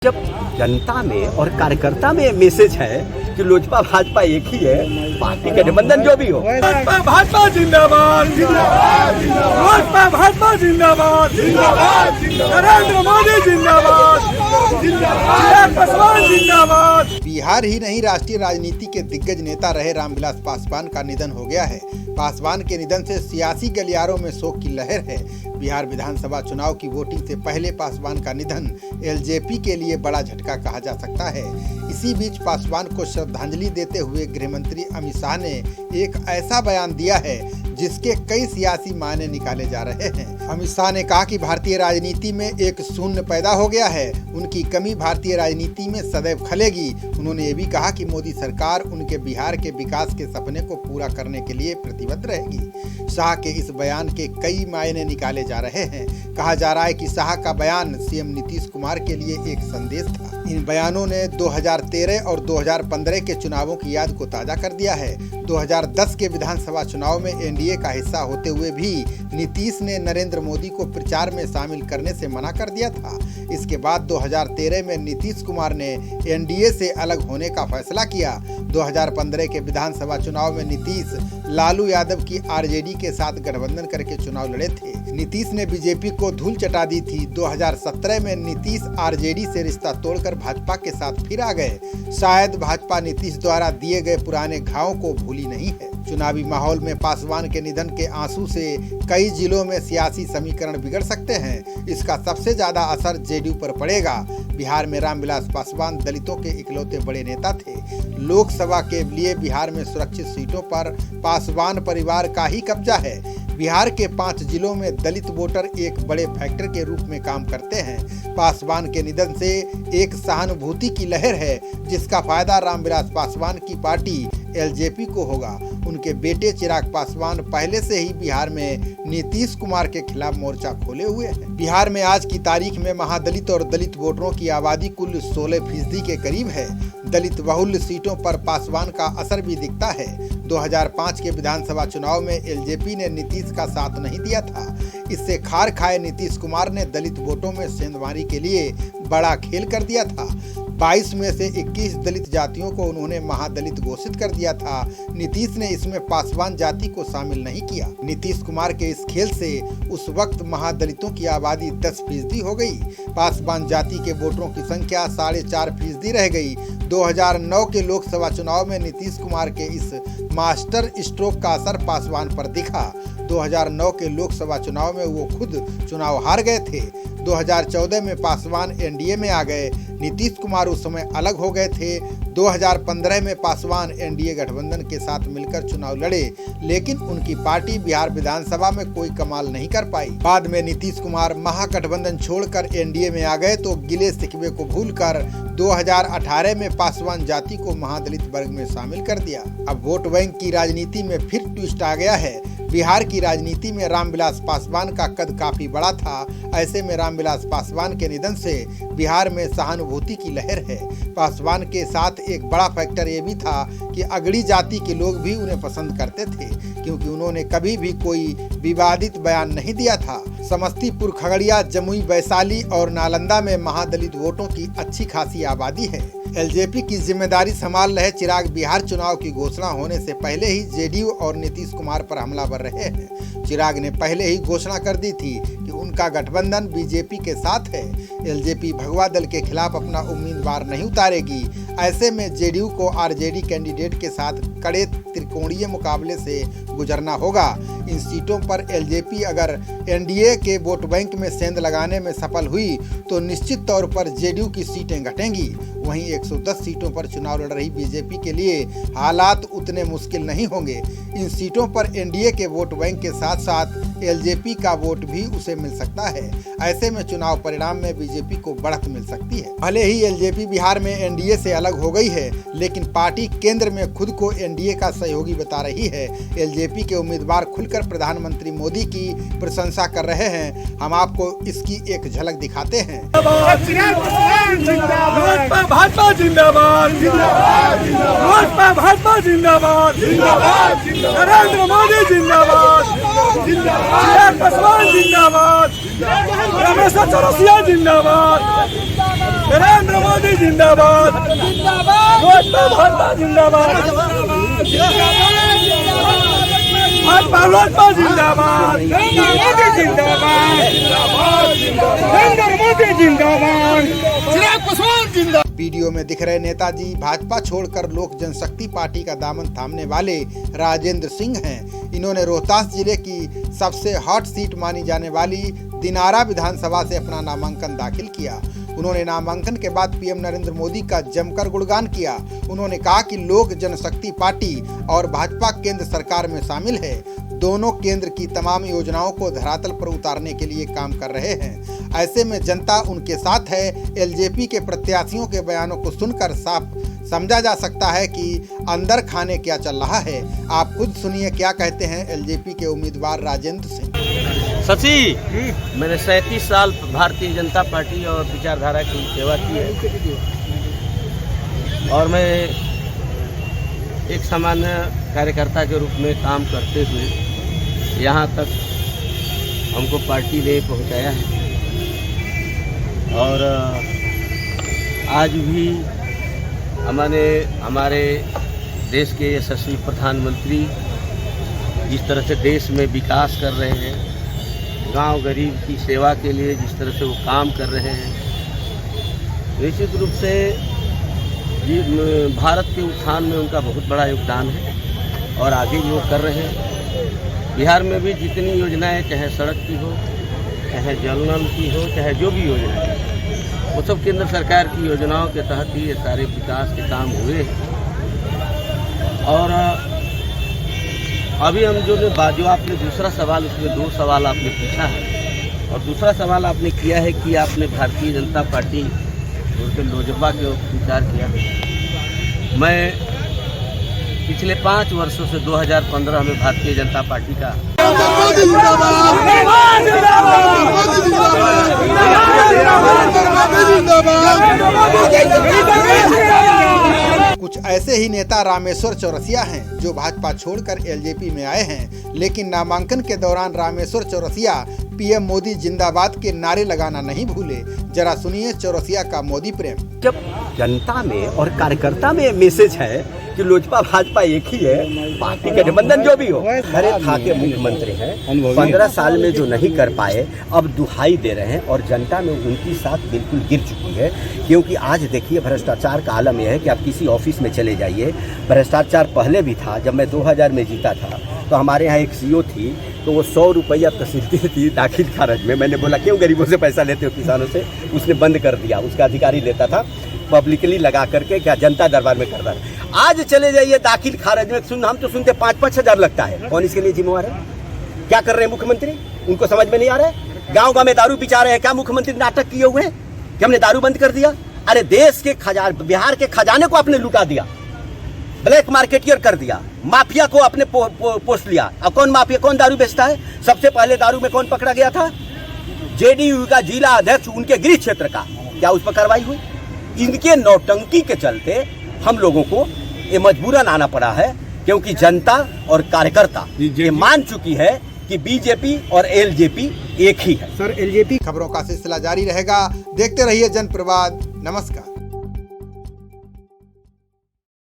जब जनता में और कार्यकर्ता में मैसेज है कि लोजपा भाजपा एक ही है, पार्टी का निबंधन जो भी हो। भाजपा जिंदाबाद, लोजपा भाजपा जिंदाबाद, नरेंद्र मोदी जिंदाबाद, पासवान जिंदाबाद। बिहार ही नहीं, राष्ट्रीय राजनीति के दिग्गज नेता रहे रामविलास पासवान का निधन हो गया है। पासवान के निधन से सियासी गलियारों में शोक की लहर है। बिहार विधानसभा चुनाव की वोटिंग से पहले पासवान का निधन एलजेपी के लिए बड़ा झटका कहा जा सकता है। इसी बीच पासवान को श्रद्धांजलि देते हुए गृहमंत्री अमित शाह ने एक ऐसा बयान दिया है जिसके कई सियासी मायने निकाले जा रहे हैं। अमित शाह ने कहा कि भारतीय राजनीति में एक शून्य पैदा हो गया है, उनकी कमी भारतीय राजनीति में सदैव खलेगी। उन्होंने ये भी कहा कि मोदी सरकार उनके बिहार के विकास के सपने को पूरा करने के लिए प्रतिबद्ध रहेगी। शाह के इस बयान के कई मायने निकाले जा रहे हैं। कहा जा रहा है कि शाह का बयान सीएम नीतीश कुमार के लिए एक संदेश था। इन बयानों ने 2013 और 2015 के चुनावों की याद को ताजा कर दिया है। 2010 के विधानसभा चुनाव में एनडीए का हिस्सा होते हुए भी नीतीश ने नरेंद्र मोदी को प्रचार में शामिल करने से मना कर दिया था। इसके बाद 2013 में नीतीश कुमार ने एनडीए से अलग होने का फैसला किया। 2015 के विधानसभा चुनाव में नीतीश लालू यादव की आरजेडी के साथ गठबंधन करके चुनाव लड़े थे। नीतीश ने बीजेपी को धूल चटा दी थी। 2017 में नीतीश आरजेडी से रिश्ता तोड़कर भाजपा के साथ फिर आ गए। शायद भाजपा नीतीश द्वारा दिए गए पुराने घावों को भूली नहीं है। चुनावी माहौल में पासवान के निधन के आंसू से कई जिलों में सियासी समीकरण बिगड़ सकते हैं। इसका सबसे ज्यादा असर जेडीयू पर पड़ेगा। बिहार में रामविलास पासवान दलितों के इकलौते बड़े नेता थे। लोकसभा के लिए बिहार में सुरक्षित सीटों पर पासवान परिवार का ही कब्जा है। बिहार के 5 जिलों में दलित वोटर एक बड़े फैक्टर के रूप में काम करते हैं। पासवान के निधन से एक सहानुभूति की लहर है, जिसका फायदा रामविलास पासवान की पार्टी एलजेपी को होगा। उनके बेटे चिराग पासवान पहले से ही बिहार में नीतीश कुमार के खिलाफ मोर्चा खोले हुए हैं। बिहार में आज की तारीख में महादलित और दलित वोटरों की आबादी कुल 16% के करीब है। दलित बहुल्य सीटों पर पासवान का असर भी दिखता है। 2005 के विधानसभा चुनाव में एलजेपी ने नीतीश का साथ नहीं दिया था। इससे खार खाए नीतीश कुमार ने दलित वोटों में सेंधमारी के लिए बड़ा खेल कर दिया था। 22 में से 21 दलित जातियों को उन्होंने महादलित घोषित कर दिया था। नीतीश ने इसमें पासवान जाति को शामिल नहीं किया। नीतीश कुमार के इस खेल से उस वक्त महादलितों की आबादी 10% हो गई। पासवान जाति के वोटरों की संख्या 4.5% रह गई। 2009 के लोकसभा चुनाव में नीतीश कुमार के इस मास्टर स्ट्रोक का असर पासवान पर दिखा। 2009 के लोकसभा चुनाव में वो खुद चुनाव हार गए थे। 2014 में पासवान एनडीए में आ गए। नीतीश कुमार उस समय अलग हो गए थे। 2015 में पासवान एनडीए गठबंधन के साथ मिलकर चुनाव लड़े, लेकिन उनकी पार्टी बिहार विधानसभा में कोई कमाल नहीं कर पाई। बाद में नीतीश कुमार महागठबंधन छोड़कर एनडीए में आ गए तो गिले शिकवे को भूलकर 2018 में पासवान जाति को महादलित वर्ग में शामिल कर दिया। अब वोट बैंक की राजनीति में फिर ट्विस्ट आ गया है। बिहार की राजनीति में रामविलास पासवान का कद काफी बड़ा था। ऐसे में रामविलास पासवान के निधन से बिहार में सहानुभूति की लहर है। पासवान के साथ एक बड़ा फैक्टर ये भी था कि अगड़ी जाति के लोग भी उन्हें पसंद करते थे, क्योंकि उन्होंने कभी भी कोई विवादित बयान नहीं दिया था। समस्तीपुर, खगड़िया, जमुई, वैशाली और नालंदा में महादलित वोटों की अच्छी खासी आबादी है। एलजेपी की जिम्मेदारी संभाल रहे चिराग बिहार चुनाव की घोषणा होने से पहले ही जेडीयू और नीतीश कुमार पर हमलावर रहे हैं। चिराग ने पहले ही घोषणा कर दी थी कि उनका गठबंधन बीजेपी के साथ है। एलजेपी भगवा दल के खिलाफ अपना उम्मीदवार नहीं उतारेगी। ऐसे में जेडीयू को आरजेडी कैंडिडेट के साथ कड़े त्रिकोणीय मुकाबले से गुजरना होगा। इन सीटों पर एलजेपी अगर एनडीए के वोट बैंक में सेंध लगाने में सफल हुई तो निश्चित तौर पर जेडीयू की सीटें घटेंगी। वहीं 110 सीटों पर चुनाव लड़ रही बीजेपी के लिए हालात उतने मुश्किल नहीं होंगे। इन सीटों पर एनडीए के वोट बैंक के साथ साथ एलजेपी का वोट भी उसे मिल सकता है। ऐसे में चुनाव परिणाम में बीजेपी को बढ़त मिल सकती है। भले ही एलजेपी बिहार में एनडीए से अलग हो गई है, लेकिन पार्टी केंद्र में खुद को एनडीए का सहयोगी बता रही है। एलजेपी के उम्मीदवार खुलकर प्रधानमंत्री मोदी की प्रशंसा कर रहे हैं। हम आपको इसकी एक झलक दिखाते हैं। भाजपा जिंदाबाद, लोजपा भाजपा जिंदाबाद, नरेंद्र मोदी जिंदाबाद। चिराग पासवान जिंदाबाद, रमेश चौरसिया जिंदाबाद, नरेंद्र मोदी जिंदाबाद, लोजपा भाजपा जिंदाबाद, भाजपा लोजपा जिंदाबाद, मोदी जिंदाबाद, नरेंद्र मोदी जिंदाबाद, चिराग पासवान जिंदाबाद। वीडियो में दिख रहे नेताजी भाजपा छोड़कर लोक जनशक्ति पार्टी का दामन थामने वाले राजेंद्र सिंह हैं। इन्होंने रोहतास जिले की सबसे हॉट सीट मानी जाने वाली दिनारा विधानसभा से अपना नामांकन दाखिल किया। उन्होंने नामांकन के बाद पीएम नरेंद्र मोदी का जमकर गुणगान किया। उन्होंने कहा कि लोक जनशक्ति पार्टी और भाजपा केंद्र सरकार में शामिल है। दोनों केंद्र की तमाम योजनाओं को धरातल पर उतारने के लिए काम कर रहे हैं। ऐसे में जनता उनके साथ है। एलजेपी के प्रत्याशियों के बयानों को सुनकर साफ समझा जा सकता है कि अंदर खाने क्या चल रहा है। आप खुद सुनिए क्या कहते हैं एलजेपी के उम्मीदवार राजेंद्र सिंह। सची मैंने 37 साल भारतीय जनता पार्टी और विचारधारा की सेवा की है और मैं एक सामान्य कार्यकर्ता के रूप में काम करते हुए यहाँ तक हमको पार्टी ने पहुँचाया है और आज भी हमारे देश के यशस्वी प्रधानमंत्री जिस तरह से देश में विकास कर रहे हैं, गांव गरीब की सेवा के लिए जिस तरह से वो काम कर रहे हैं, निश्चित रूप से भारत के उत्थान में उनका बहुत बड़ा योगदान है और आगे भी वो कर रहे हैं। बिहार में भी जितनी योजनाएं, चाहे सड़क की हो, चाहे जल नल की हो, चाहे जो भी योजना है, वो सब केंद्र सरकार की योजनाओं के तहत ही ये सारे विकास के काम हुए हैं। और अभी हम जो आपने दूसरा सवाल, उसमें 2 सवाल आपने पूछा है और दूसरा सवाल आपने किया है कि आपने भारतीय जनता पार्टी और लोजपा के विचार किया। मैं पिछले 5 वर्षों से 2015 में भारतीय जनता पार्टी का कुछ ऐसे ही नेता रामेश्वर चौरसिया हैं जो भाजपा छोड़कर एलजेपी में आए हैं, लेकिन नामांकन के दौरान रामेश्वर चौरसिया पीएम मोदी जिंदाबाद के नारे लगाना नहीं भूले। जरा सुनिए चौरसिया का मोदी प्रेम। जब जनता में और कार्यकर्ता में मैसेज है कि लोजपा भाजपा एक ही है, पार्टी के गठबंधन जो भी हो, खरे खा के मुख्यमंत्री हैं, 15 साल में जो नहीं कर पाए अब दुहाई दे रहे हैं और जनता में उनकी साथ बिल्कुल गिर चुकी है। क्योंकि आज देखिए भ्रष्टाचार का आलम यह है कि आप किसी ऑफिस में चले जाइए, भ्रष्टाचार पहले भी था। जब मैं 2000 में जीता था तो हमारे यहाँ एक सीओ थी, तो वो 100 रुपया तहसील थी दाखिल खारिज में। मैंने बोला क्यों गरीबों से पैसा लेते हो किसानों से, उसने बंद कर दिया। उसका अधिकारी लेता था पब्लिकली लगा करके, क्या जनता दरबार में करता था। आज चले जाइए दाखिल खारिज में, हम तो सुनते 5-5 हज़ार लगता है। कौन इसके लिए जिम्मेवार है? क्या कर रहे हैं मुख्यमंत्री? उनको समझ में नहीं आ रहा है। गाँव में दारू पिचा रहे हैं। क्या मुख्यमंत्री नाटक किए हुए हैं कि हमने दारू बंद कर दिया? अरे देश के बिहार के खजाने को आपने लुटा दिया, ब्लैक मार्केटियर कर दिया, माफिया को आपने पोस्ट लिया। अब कौन माफिया, कौन दारू बेचता है? सबसे पहले दारू में कौन पकड़ा गया था? जेडीयू का जिला अध्यक्ष, उनके गृह क्षेत्र का। क्या उस पर कार्रवाई हुई? इनके नौटंकी के चलते हम लोगों को ये मजबूरन आना पड़ा है, क्योंकि जनता और कार्यकर्ता ये मान चुकी है कि बीजेपी और एलजेपी एक ही है। सर, एलजेपी खबरों का सिलसिला जारी रहेगा। देखते रहिए जनप्रवाद। नमस्कार।